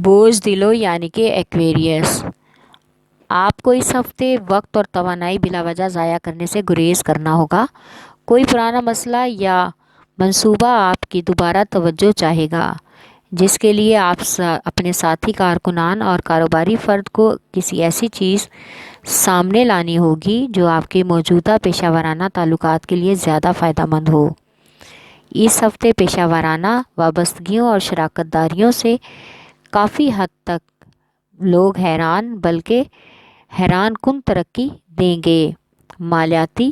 بوجھ دلوں یعنی کہ ایکویریس، آپ کو اس ہفتے وقت اور توانائی بلا وجہ ضائع کرنے سے گریز کرنا ہوگا۔ کوئی پرانا مسئلہ یا منصوبہ آپ کی دوبارہ توجہ چاہے گا، جس کے لیے آپ اپنے ساتھی کارکنان اور کاروباری فرد کو کسی ایسی چیز سامنے لانی ہوگی جو آپ کے موجودہ پیشہ ورانہ تعلقات کے لیے زیادہ فائدہ مند ہو۔ اس ہفتے پیشہ ورانہ وابستگیوں اور شراکت داریوں سے کافی حد تک لوگ بلکہ حیران کن ترقی دیں گے۔ مالیاتی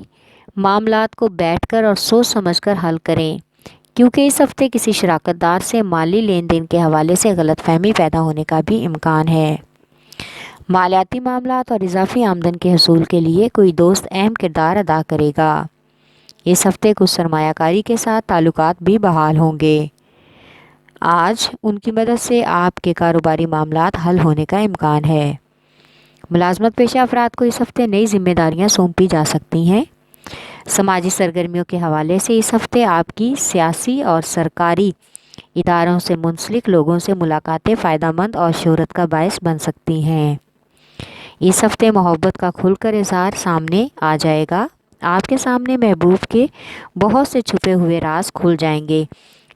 معاملات کو بیٹھ کر اور سوچ سمجھ کر حل کریں، کیونکہ اس ہفتے کسی شراکت دار سے مالی لین دین کے حوالے سے غلط فہمی پیدا ہونے کا بھی امکان ہے۔ مالیاتی معاملات اور اضافی آمدن کے حصول کے لیے کوئی دوست اہم کردار ادا کرے گا۔ اس ہفتے کچھ سرمایہ کاری کے ساتھ تعلقات بھی بحال ہوں گے۔ آج ان کی مدد سے آپ کے کاروباری معاملات حل ہونے کا امکان ہے۔ ملازمت پیشہ افراد کو اس ہفتے نئی ذمہ داریاں سونپی جا سکتی ہیں۔ سماجی سرگرمیوں کے حوالے سے اس ہفتے آپ کی سیاسی اور سرکاری اداروں سے منسلک لوگوں سے ملاقاتیں فائدہ مند اور شہرت کا باعث بن سکتی ہیں۔ اس ہفتے محبت کا کھل کر اظہار سامنے آ جائے گا۔ آپ کے سامنے محبوب کے بہت سے چھپے ہوئے راز کھل جائیں گے،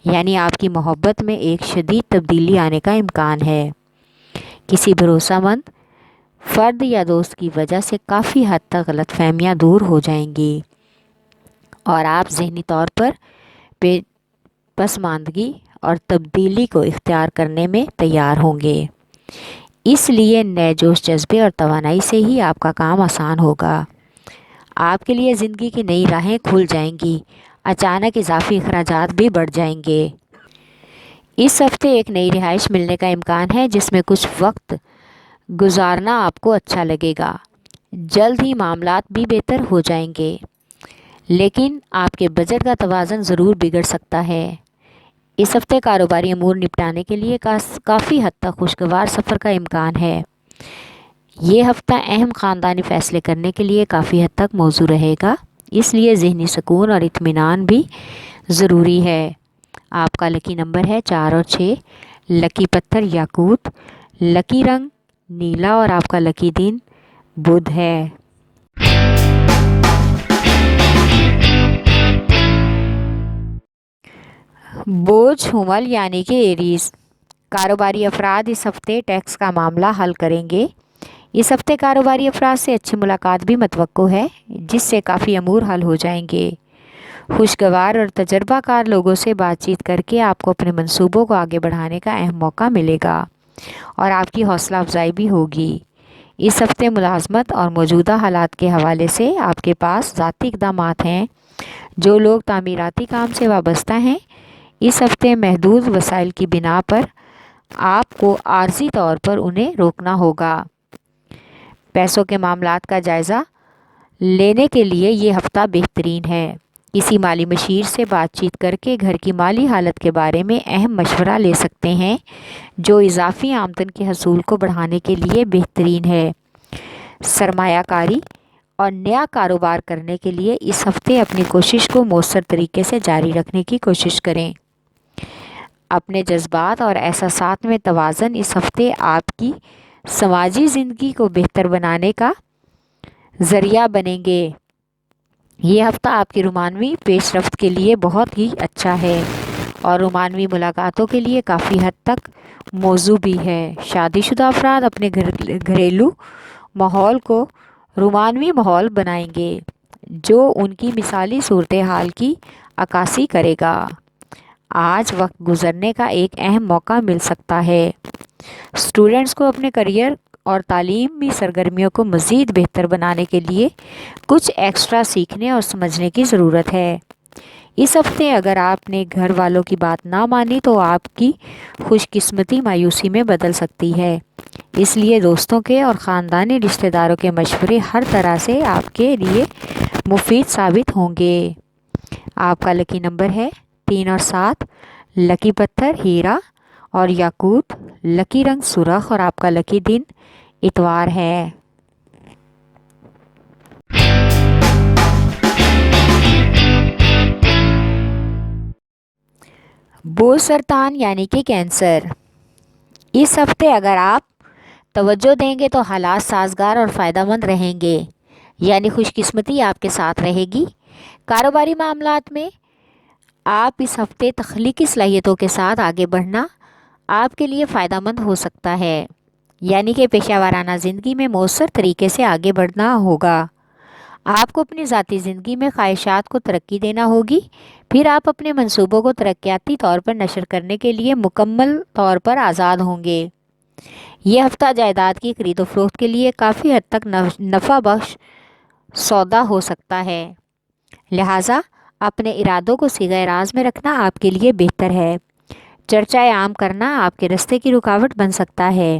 یعنی آپ کی محبت میں ایک شدید تبدیلی آنے کا امکان ہے۔ کسی بھروسہ مند فرد یا دوست کی وجہ سے کافی حد تک غلط فہمیاں دور ہو جائیں گی اور آپ ذہنی طور پر پسماندگی اور تبدیلی کو اختیار کرنے میں تیار ہوں گے۔ اس لیے نئے جوش جذبے اور توانائی سے ہی آپ کا کام آسان ہوگا۔ آپ کے لیے زندگی کی نئی راہیں کھل جائیں گی، اچانک اضافی اخراجات بھی بڑھ جائیں گے۔ اس ہفتے ایک نئی رہائش ملنے کا امکان ہے جس میں کچھ وقت گزارنا آپ کو اچھا لگے گا۔ جلد ہی معاملات بھی بہتر ہو جائیں گے، لیکن آپ کے بجٹ کا توازن ضرور بگڑ سکتا ہے۔ اس ہفتے کاروباری امور نپٹانے کے لیے کافی حد تک خوشگوار سفر کا امکان ہے۔ یہ ہفتہ اہم خاندانی فیصلے کرنے کے لیے کافی حد تک موزوں رہے گا، اس لیے ذہنی سکون اور اطمینان بھی ضروری ہے۔ آپ کا لکی نمبر ہے 4 اور 6، لکی پتھر یاقوت، لکی رنگ نیلا اور آپ کا لکی دن بدھ ہے۔ بوجھ حمل یعنی کہ ایریز، کاروباری افراد اس ہفتے ٹیکس کا معاملہ حل کریں گے۔ اس ہفتے کاروباری افراد سے اچھی ملاقات بھی متوقع ہے، جس سے کافی امور حل ہو جائیں گے۔ خوشگوار اور تجربہ کار لوگوں سے بات چیت کر کے آپ کو اپنے منصوبوں کو آگے بڑھانے کا اہم موقع ملے گا اور آپ کی حوصلہ افزائی بھی ہوگی۔ اس ہفتے ملازمت اور موجودہ حالات کے حوالے سے آپ کے پاس ذاتی اقدامات ہیں۔ جو لوگ تعمیراتی کام سے وابستہ ہیں، اس ہفتے محدود وسائل کی بنا پر آپ کو عارضی طور پر انہیں روکنا ہوگا۔ پیسوں کے معاملات کا جائزہ لینے کے لیے یہ ہفتہ بہترین ہے۔ کسی مالی مشیر سے بات چیت کر کے گھر کی مالی حالت کے بارے میں اہم مشورہ لے سکتے ہیں، جو اضافی آمدن کے حصول کو بڑھانے کے لیے بہترین ہے۔ سرمایہ کاری اور نیا کاروبار کرنے کے لیے اس ہفتے اپنی کوشش کو مؤثر طریقے سے جاری رکھنے کی کوشش کریں۔ اپنے جذبات اور احساسات میں توازن اس ہفتے آپ کی سماجی زندگی کو بہتر بنانے کا ذریعہ بنیں گے۔ یہ ہفتہ آپ کی رومانوی پیش رفت کے لیے بہت ہی اچھا ہے اور رومانوی ملاقاتوں کے لیے کافی حد تک موزوں بھی ہے۔ شادی شدہ افراد اپنے گھریلو ماحول کو رومانوی ماحول بنائیں گے، جو ان کی مثالی صورتحال کی عکاسی کرے گا۔ آج وقت گزرنے کا ایک اہم موقع مل سکتا ہے۔ اسٹوڈنٹس کو اپنے کیریئر اور تعلیمی سرگرمیوں کو مزید بہتر بنانے کے لیے کچھ ایکسٹرا سیکھنے اور سمجھنے کی ضرورت ہے۔ اس ہفتے اگر آپ نے گھر والوں کی بات نہ مانی تو آپ کی خوش قسمتی مایوسی میں بدل سکتی ہے، اس لیے دوستوں کے اور خاندانی رشتہ داروں کے مشورے ہر طرح سے آپ کے لیے مفید ثابت ہوں گے۔ آپ کا لکی نمبر ہے 3 اور 7، لکی پتھر ہیرا اور یاقوت، لکی رنگ سرخ اور آپ کا لکی دن اتوار ہے۔ بوجھ سرطان یعنی کہ کینسر، اس ہفتے اگر آپ توجہ دیں گے تو حالات سازگار اور فائدہ مند رہیں گے، یعنی خوش قسمتی آپ کے ساتھ رہے گی۔ کاروباری معاملات میں آپ اس ہفتے تخلیقی صلاحیتوں کے ساتھ آگے بڑھنا آپ کے لیے فائدہ مند ہو سکتا ہے، یعنی کہ پیشہ ورانہ زندگی میں مؤثر طریقے سے آگے بڑھنا ہوگا۔ آپ کو اپنی ذاتی زندگی میں خواہشات کو ترقی دینا ہوگی، پھر آپ اپنے منصوبوں کو ترقیاتی طور پر نشر کرنے کے لیے مکمل طور پر آزاد ہوں گے۔ یہ ہفتہ جائیداد کی خرید و فروخت کے لیے کافی حد تک نفع بخش سودا ہو سکتا ہے، لہٰذا اپنے ارادوں کو صیغہ راز میں رکھنا آپ کے لیے بہتر ہے۔ چرچہ عام کرنا آپ کے راستے کی رکاوٹ بن سکتا ہے۔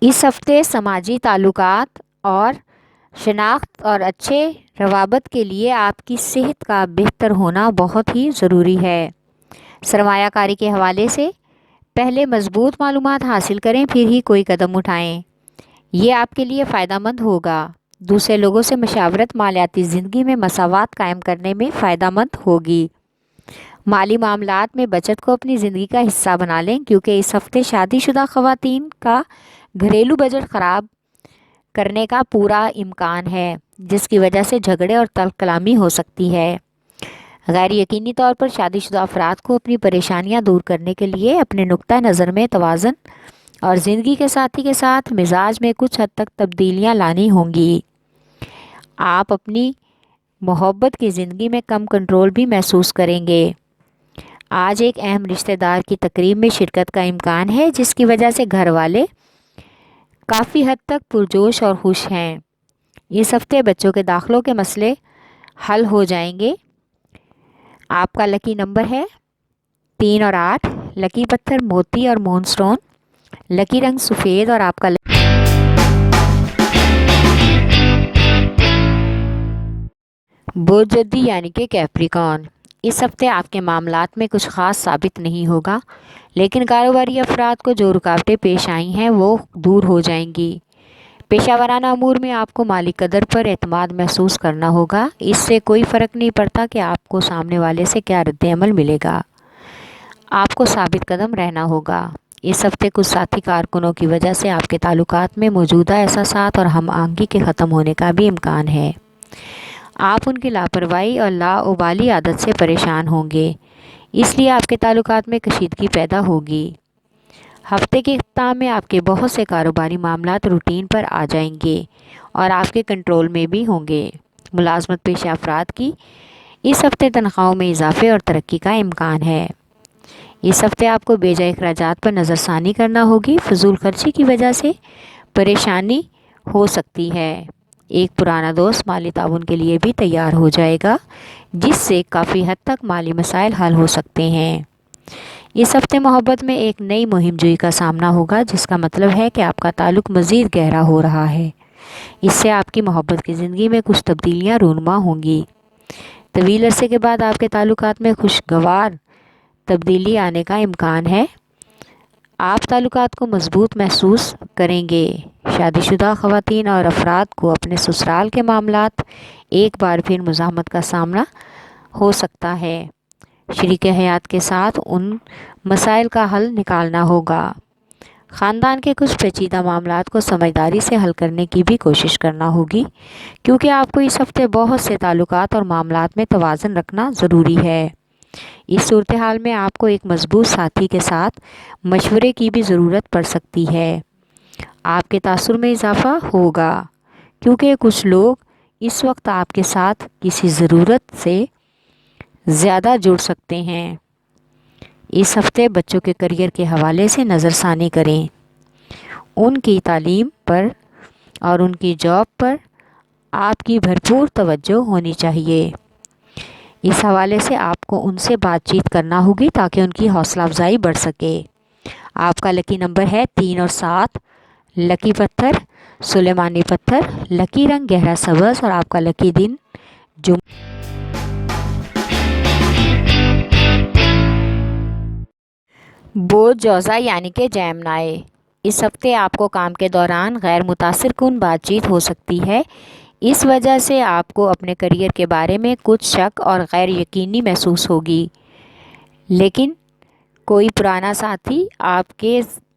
اس ہفتے سماجی تعلقات اور شناخت اور اچھے روابط کے لیے آپ کی صحت کا بہتر ہونا بہت ہی ضروری ہے۔ سرمایہ کاری کے حوالے سے پہلے مضبوط معلومات حاصل کریں، پھر ہی کوئی قدم اٹھائیں، یہ آپ کے لیے فائدہ مند ہوگا۔ دوسرے لوگوں سے مشاورت مالیاتی زندگی میں مساوات قائم کرنے میں فائدہ مند ہوگی۔ مالی معاملات میں بچت کو اپنی زندگی کا حصہ بنا لیں، کیونکہ اس ہفتے شادی شدہ خواتین کا گھریلو بجٹ خراب کرنے کا پورا امکان ہے، جس کی وجہ سے جھگڑے اور تلخ کلامی ہو سکتی ہے۔ غیر یقینی طور پر شادی شدہ افراد کو اپنی پریشانیاں دور کرنے کے لیے اپنے نقطہ نظر میں توازن اور زندگی کے ساتھی کے ساتھ مزاج میں کچھ حد تک تبدیلیاں لانی ہوں گی۔ آپ اپنی محبت کی زندگی میں کم کنٹرول بھی محسوس کریں گے۔ آج ایک اہم رشتہ دار کی تقریب میں شرکت کا امکان ہے، جس کی وجہ سے گھر والے کافی حد تک پرجوش اور خوش ہیں۔ اس ہفتے بچوں کے داخلوں کے مسئلے حل ہو جائیں گے۔ آپ کا لکی نمبر ہے 3 اور 8، لکی پتھر موتی اور مون سٹون، لکی رنگ سفید اور آپ کا برج جدی یعنی کہ کیپریکارن۔ اس ہفتے آپ کے معاملات میں کچھ خاص ثابت نہیں ہوگا، لیکن کاروباری افراد کو جو رکاوٹیں پیش آئی ہیں وہ دور ہو جائیں گی۔ پیشہ ورانہ امور میں آپ کو مالی قدر پر اعتماد محسوس کرنا ہوگا۔ اس سے کوئی فرق نہیں پڑتا کہ آپ کو سامنے والے سے کیا رد عمل ملے گا، آپ کو ثابت قدم رہنا ہوگا۔ اس ہفتے کچھ ساتھی کارکنوں کی وجہ سے آپ کے تعلقات میں موجودہ احساسات اور ہم آہنگی کے ختم ہونے کا بھی امکان ہے۔ آپ ان کی لاپرواہی اور لاابالی عادت سے پریشان ہوں گے، اس لیے آپ کے تعلقات میں کشیدگی پیدا ہوگی۔ ہفتے کے اختتام میں آپ کے بہت سے کاروباری معاملات روٹین پر آ جائیں گے اور آپ کے کنٹرول میں بھی ہوں گے۔ ملازمت پیشہ افراد کی اس ہفتے تنخواہوں میں اضافے اور ترقی کا امکان ہے۔ اس ہفتے آپ کو بیجا اخراجات پر نظر ثانی کرنا ہوگی، فضول خرچی کی وجہ سے پریشانی ہو سکتی ہے۔ ایک پرانا دوست مالی تعاون کے لیے بھی تیار ہو جائے گا، جس سے کافی حد تک مالی مسائل حل ہو سکتے ہیں۔ اس ہفتے محبت میں ایک نئی مہم جوئی کا سامنا ہوگا، جس کا مطلب ہے کہ آپ کا تعلق مزید گہرا ہو رہا ہے۔ اس سے آپ کی محبت کی زندگی میں کچھ تبدیلیاں رونما ہوں گی۔ طویل عرصے کے بعد آپ کے تعلقات میں خوشگوار تبدیلی آنے کا امکان ہے۔ آپ تعلقات کو مضبوط محسوس کریں گے۔ شادی شدہ خواتین اور افراد کو اپنے سسرال کے معاملات ایک بار پھر مزاحمت کا سامنا ہو سکتا ہے۔ شریک حیات کے ساتھ ان مسائل کا حل نکالنا ہوگا۔ خاندان کے کچھ پیچیدہ معاملات کو سمجھداری سے حل کرنے کی بھی کوشش کرنا ہوگی، کیونکہ آپ کو اس ہفتے بہت سے تعلقات اور معاملات میں توازن رکھنا ضروری ہے۔ اس صورتحال میں آپ کو ایک مضبوط ساتھی کے ساتھ مشورے کی بھی ضرورت پڑ سکتی ہے۔ آپ کے تاثر میں اضافہ ہوگا، کیونکہ کچھ لوگ اس وقت آپ کے ساتھ کسی ضرورت سے زیادہ جڑ سکتے ہیں۔ اس ہفتے بچوں کے کیریئر کے حوالے سے نظر ثانی کریں۔ ان کی تعلیم پر اور ان کی جاب پر آپ کی بھرپور توجہ ہونی چاہیے۔ اس حوالے سے آپ کو ان سے بات چیت کرنا ہوگی تاکہ ان کی حوصلہ افزائی بڑھ سکے۔ آپ کا لکی نمبر ہے 3 اور 7، لکی پتھر سلیمانی پتھر، لکی رنگ گہرا سبز اور آپ کا لکی دن برج جوزا یعنی کہ جیمنائی۔ اس ہفتے آپ کو کام کے دوران غیر متاثر کن بات چیت ہو سکتی ہے۔ اس وجہ سے آپ کو اپنے کیریئر کے بارے میں کچھ شک اور غیر یقینی محسوس ہوگی، لیکن کوئی پرانا ساتھی آپ کے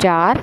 4,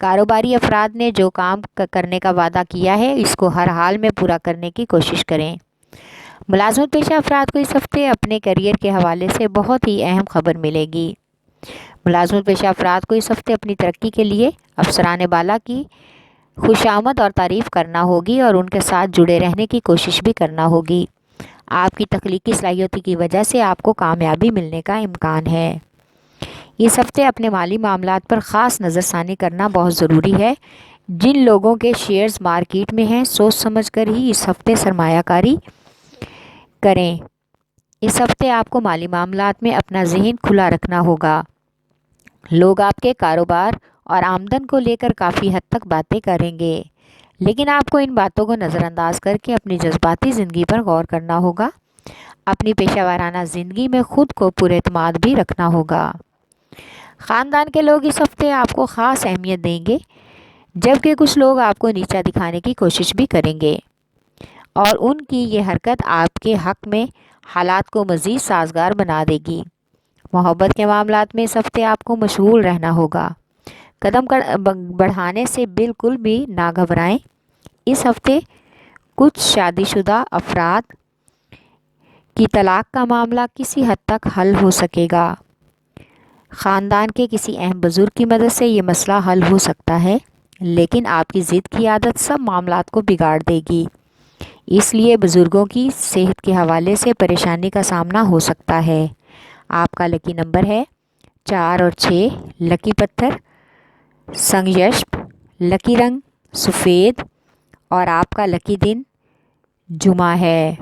کاروباری افراد نے جو کام کرنے کا وعدہ کیا ہے اس کو ہر حال میں پورا کرنے کی کوشش کریں۔ ملازمت پیشہ افراد کو اس ہفتے اپنے کیریئر کے حوالے سے بہت ہی اہم خبر ملے گی۔ ملازمت پیشہ افراد کو اس ہفتے اپنی ترقی کے لیے افسران بالا کی خوشامد اور تعریف کرنا ہوگی اور ان کے ساتھ جڑے رہنے کی کوشش بھی کرنا ہوگی۔ آپ کی تخلیقی صلاحیتوں کی وجہ سے آپ کو کامیابی ملنے کا امکان ہے۔ اس ہفتے اپنے مالی معاملات پر خاص نظر ثانی کرنا بہت ضروری ہے۔ جن لوگوں کے شیئرز مارکیٹ میں ہیں سوچ سمجھ کر ہی اس ہفتے سرمایہ کاری کریں۔ اس ہفتے آپ کو مالی معاملات میں اپنا ذہن کھلا رکھنا ہوگا۔ لوگ آپ کے کاروبار اور آمدن کو لے کر کافی حد تک باتیں کریں گے، لیکن آپ کو ان باتوں کو نظر انداز کر کے اپنی جذباتی زندگی پر غور کرنا ہوگا۔ اپنی پیشہ ورانہ زندگی میں خود کو پر اعتماد بھی رکھنا ہوگا۔ خاندان کے لوگ اس ہفتے آپ کو خاص اہمیت دیں گے، جبکہ کچھ لوگ آپ کو نیچا دکھانے کی کوشش بھی کریں گے اور ان کی یہ حرکت آپ کے حق میں حالات کو مزید سازگار بنا دے گی۔ محبت کے معاملات میں اس ہفتے آپ کو مشغول رہنا ہوگا۔ قدم بڑھانے سے بالکل بھی نہ گھبرائیں۔ اس ہفتے کچھ شادی شدہ افراد کی طلاق کا معاملہ کسی حد تک حل ہو سکے گا۔ خاندان کے کسی اہم بزرگ کی مدد سے یہ مسئلہ حل ہو سکتا ہے، لیکن آپ کی ضد کی عادت سب معاملات کو بگاڑ دے گی، اس لیے بزرگوں کی صحت کے حوالے سے پریشانی کا سامنا ہو سکتا ہے۔ آپ کا لکی نمبر ہے 4 اور 6۔ لکی پتھر سنگ-یشپ، لکی رنگ سفید اور آپ کا لکی دن جمعہ ہے۔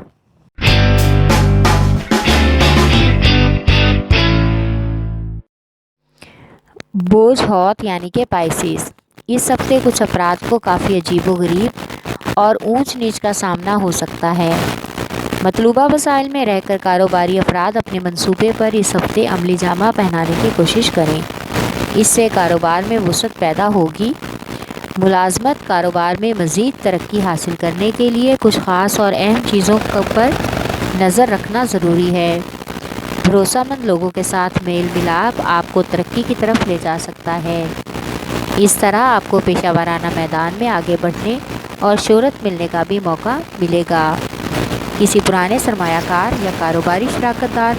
بوجھ ہوت یعنی کہ پائسیز، اس ہفتے کچھ افراد کو کافی عجیب و غریب اور اونچ نیچ کا سامنا ہو سکتا ہے۔ مطلوبہ وسائل میں رہ کر کاروباری افراد اپنے منصوبے پر اس ہفتے عملی جامہ پہنانے کی کوشش کریں، اس سے کاروبار میں وسعت پیدا ہوگی۔ ملازمت کاروبار میں مزید ترقی حاصل کرنے کے لیے کچھ خاص اور اہم چیزوں پر نظر رکھنا ضروری ہے۔ بھروسہ مند لوگوں کے ساتھ میل ملاپ آپ کو ترقی کی طرف لے جا سکتا ہے۔ اس طرح آپ کو پیشہ ورانہ میدان میں آگے بڑھنے اور شہرت ملنے کا بھی موقع ملے گا۔ کسی پرانے سرمایہ کار یا کاروباری شراکت دار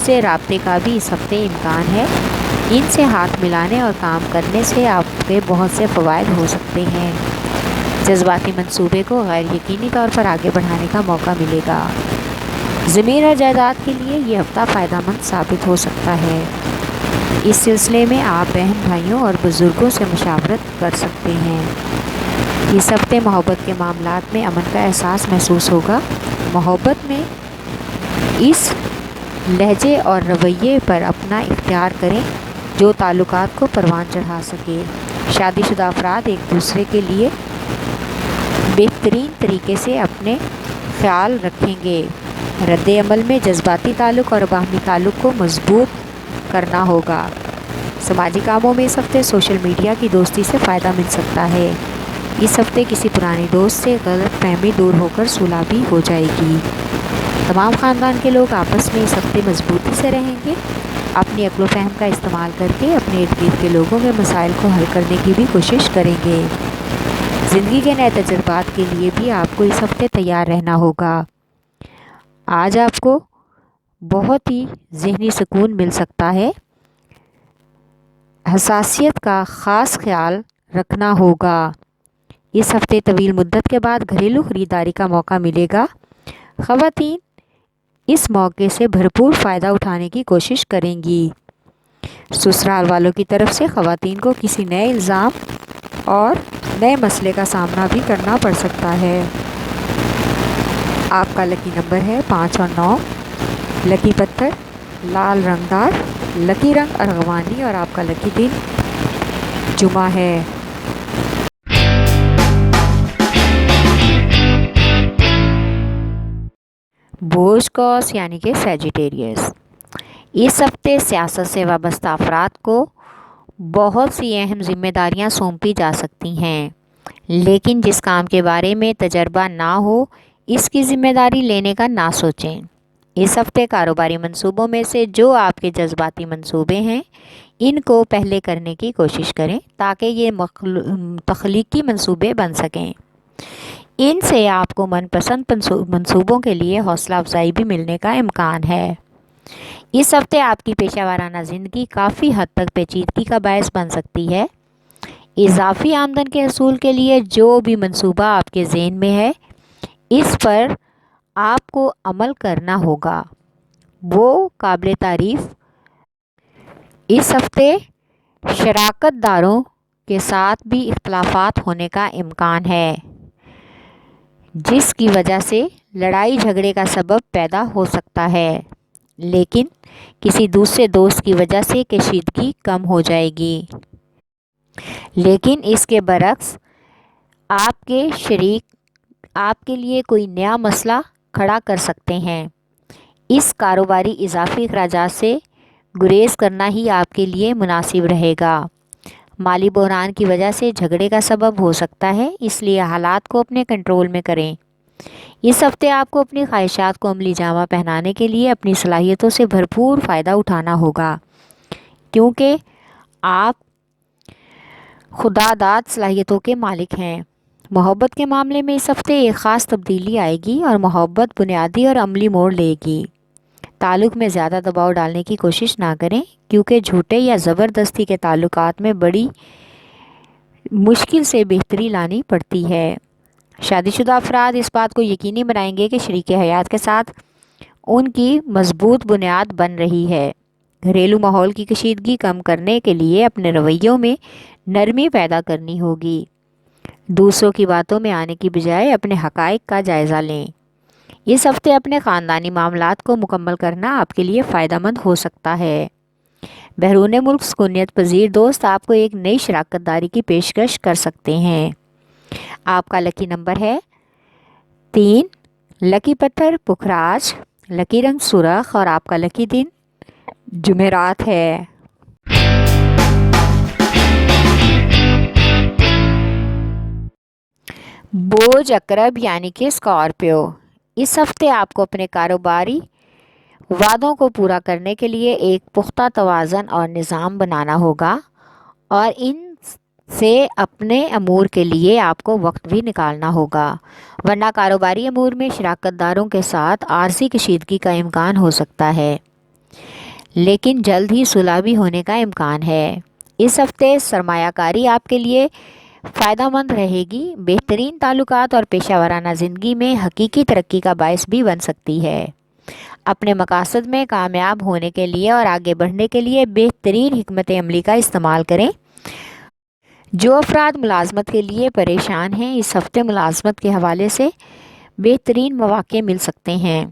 سے رابطے کا بھی اس ہفتے امکان ہے۔ ان سے ہاتھ ملانے اور کام کرنے سے آپ کے بہت سے فوائد ہو سکتے ہیں۔ جذباتی منصوبے کو غیر یقینی طور پر آگے بڑھانے کا موقع ملے گا۔ زمین اور جائیداد کے لیے یہ ہفتہ فائدہ مند ثابت ہو سکتا ہے۔ اس سلسلے میں آپ بہن بھائیوں اور بزرگوں سے مشاورت کر سکتے ہیں۔ اس ہفتے محبت کے معاملات میں امن کا احساس محسوس ہوگا۔ محبت میں اس لہجے اور رویے پر اپنا اختیار کریں جو تعلقات کو پروان چڑھا سکے۔ شادی شدہ افراد ایک دوسرے کے لیے بہترین طریقے سے اپنے خیال رکھیں گے۔ رد عمل میں جذباتی تعلق اور باہمی تعلق کو مضبوط کرنا ہوگا۔ سماجی کاموں میں اس ہفتے سوشل میڈیا کی دوستی سے فائدہ مل سکتا ہے۔ اس ہفتے کسی پرانے دوست سے غلط فہمی دور ہو کر صلح بھی ہو جائے گی۔ تمام خاندان کے لوگ آپس میں اس ہفتے مضبوطی سے رہیں گے، اپنی عقل و فہم کا استعمال کر کے اپنے ارد گرد کے لوگوں کے مسائل کو حل کرنے کی بھی کوشش کریں گے۔ زندگی کے نئے تجربات کے لیے بھی آپ کو اس ہفتے تیار رہنا ہوگا۔ آج آپ کو بہت ہی ذہنی سکون مل سکتا ہے۔ حساسیت کا خاص خیال رکھنا ہوگا۔ اس ہفتے طویل مدت کے بعد گھریلو خریداری کا موقع ملے گا۔ خواتین اس موقع سے بھرپور فائدہ اٹھانے کی کوشش کریں گی۔ سسرال والوں کی طرف سے خواتین کو کسی نئے الزام اور نئے مسئلے کا سامنا بھی کرنا پڑ سکتا ہے۔ آپ کا لکی نمبر ہے 5 اور 9۔ لکی پتھر لال رنگ دار، لکی رنگ ارغوانی اور آپ کا لکی دن جمعہ ہے۔ بوجھ کوس یعنی کہ سیجیٹیریس، اس ہفتے سیاست سے وابستہ افراد کو بہت سی اہم ذمہ داریاں سونپی جا سکتی ہیں، لیکن جس کام کے بارے میں تجربہ نہ ہو اس کی ذمہ داری لینے کا نہ سوچیں۔ اس ہفتے کاروباری منصوبوں میں سے جو آپ کے جذباتی منصوبے ہیں ان کو پہلے کرنے کی کوشش کریں تاکہ یہ تخلیقی منصوبے بن سکیں۔ ان سے آپ کو من پسند منصوبوں کے لیے حوصلہ افزائی بھی ملنے کا امکان ہے۔ اس ہفتے آپ کی پیشہ ورانہ زندگی کافی حد تک پیچیدگی کا باعث بن سکتی ہے۔ اضافی آمدن کے حصول کے لیے جو بھی منصوبہ آپ کے ذہن میں ہے اس پر آپ کو عمل کرنا ہوگا، وہ قابل تعریف۔ اس ہفتے شراکت داروں کے ساتھ بھی اختلافات ہونے کا امکان ہے، جس کی وجہ سے لڑائی جھگڑے کا سبب پیدا ہو سکتا ہے، لیکن کسی دوسرے دوست کی وجہ سے کشیدگی کم ہو جائے گی۔ لیکن اس کے برعکس آپ کے شریک آپ کے لیے کوئی نیا مسئلہ کھڑا کر سکتے ہیں۔ اس کاروباری اضافی اخراجات سے گریز کرنا ہی آپ کے لیے مناسب رہے گا۔ مالی بحران کی وجہ سے جھگڑے کا سبب ہو سکتا ہے، اس لیے حالات کو اپنے کنٹرول میں کریں۔ اس ہفتے آپ کو اپنی خواہشات کو عملی جامہ پہنانے کے لیے اپنی صلاحیتوں سے بھرپور فائدہ اٹھانا ہوگا، کیونکہ آپ خداداد صلاحیتوں کے مالک ہیں۔ محبت کے معاملے میں اس ہفتے ایک خاص تبدیلی آئے گی اور محبت بنیادی اور عملی موڑ لے گی۔ تعلق میں زیادہ دباؤ ڈالنے کی کوشش نہ کریں، کیونکہ جھوٹے یا زبردستی کے تعلقات میں بڑی مشکل سے بہتری لانی پڑتی ہے۔ شادی شدہ افراد اس بات کو یقینی بنائیں گے کہ شریک حیات کے ساتھ ان کی مضبوط بنیاد بن رہی ہے۔ گھریلو ماحول کی کشیدگی کم کرنے کے لیے اپنے رویوں میں نرمی پیدا کرنی ہوگی۔ دوسروں کی باتوں میں آنے کی بجائے اپنے حقائق کا جائزہ لیں۔ اس ہفتے اپنے خاندانی معاملات کو مکمل کرنا آپ کے لیے فائدہ مند ہو سکتا ہے۔ بیرون ملک سکونیت پذیر دوست آپ کو ایک نئی شراکت داری کی پیشکش کر سکتے ہیں۔ آپ کا لکی نمبر ہے 3، لکی پتھر پکھراج، لکی رنگ سرخ اور آپ کا لکی دن جمعرات ہے۔ بوجھ عقرب یعنی کہ اسکارپیو، اس ہفتے آپ کو اپنے کاروباری وعدوں کو پورا کرنے کے لیے ایک پختہ توازن اور نظام بنانا ہوگا، اور ان سے اپنے امور کے لیے آپ کو وقت بھی نکالنا ہوگا، ورنہ کاروباری امور میں شراکت داروں کے ساتھ عارضی کشیدگی کا امکان ہو سکتا ہے، لیکن جلد ہی صلح بھی ہونے کا امکان ہے۔ اس ہفتے سرمایہ کاری آپ کے لیے فائدہ مند رہے گی، بہترین تعلقات اور پیشہ ورانہ زندگی میں حقیقی ترقی کا باعث بھی بن سکتی ہے۔ اپنے مقاصد میں کامیاب ہونے کے لیے اور آگے بڑھنے کے لیے بہترین حکمت عملی کا استعمال کریں۔ جو افراد ملازمت کے لیے پریشان ہیں، اس ہفتے ملازمت کے حوالے سے بہترین مواقع مل سکتے ہیں۔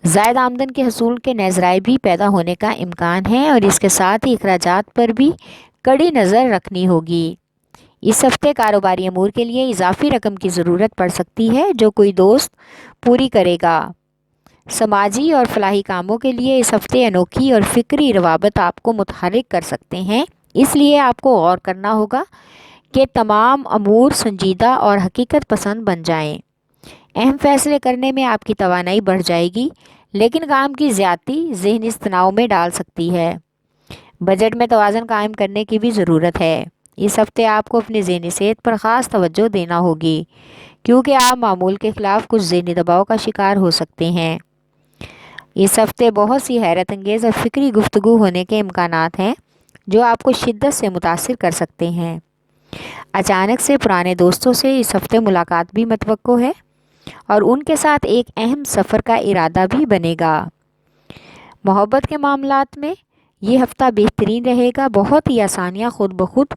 زائد آمدن کے حصول کے نئے ذرائع بھی پیدا ہونے کا امکان ہے، اور اس کے ساتھ ہی اخراجات پر بھی کڑی نظر رکھنی ہوگی۔ اس ہفتے کاروباری امور کے لیے اضافی رقم کی ضرورت پڑ سکتی ہے جو کوئی دوست پوری کرے گا۔ سماجی اور فلاحی کاموں کے لیے اس ہفتے انوکھی اور فکری روابط آپ کو متحرک کر سکتے ہیں، اس لیے آپ کو غور کرنا ہوگا کہ تمام امور سنجیدہ اور حقیقت پسند بن جائیں۔ اہم فیصلے کرنے میں آپ کی توانائی بڑھ جائے گی، لیکن کام کی زیادتی ذہنی تناؤ میں ڈال سکتی ہے۔ بجٹ میں توازن قائم کرنے کی بھی ضرورت ہے۔ اس ہفتے آپ کو اپنی ذہنی صحت پر خاص توجہ دینا ہوگی، کیونکہ آپ معمول کے خلاف کچھ ذہنی دباؤ کا شکار ہو سکتے ہیں۔ اس ہفتے بہت سی حیرت انگیز اور فکری گفتگو ہونے کے امکانات ہیں جو آپ کو شدت سے متاثر کر سکتے ہیں۔ اچانک سے پرانے دوستوں سے اس ہفتے ملاقات بھی متوقع ہے، اور ان کے ساتھ ایک اہم سفر کا ارادہ بھی بنے گا۔ محبت کے معاملات میں یہ ہفتہ بہترین رہے گا، بہت ہی آسانیاں خود بخود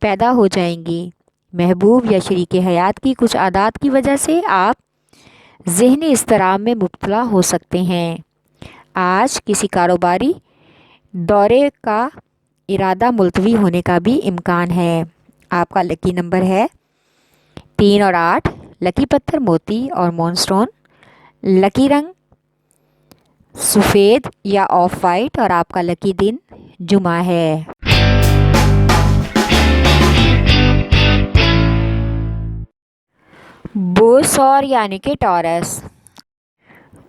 پیدا ہو جائیں گی۔ محبوب یا شریک حیات کی کچھ عادات کی وجہ سے آپ ذہنی اضطراب میں مبتلا ہو سکتے ہیں۔ آج کسی کاروباری دورے کا ارادہ ملتوی ہونے کا بھی امکان ہے۔ آپ کا لکی نمبر ہے 3 اور 8، لکی پتھر موتی اور مون سٹون، لکی رنگ سفید یا آف وائٹ اور آپ کا لکی دن جمعہ ہے۔ بوسور یعنی کہ ٹورس،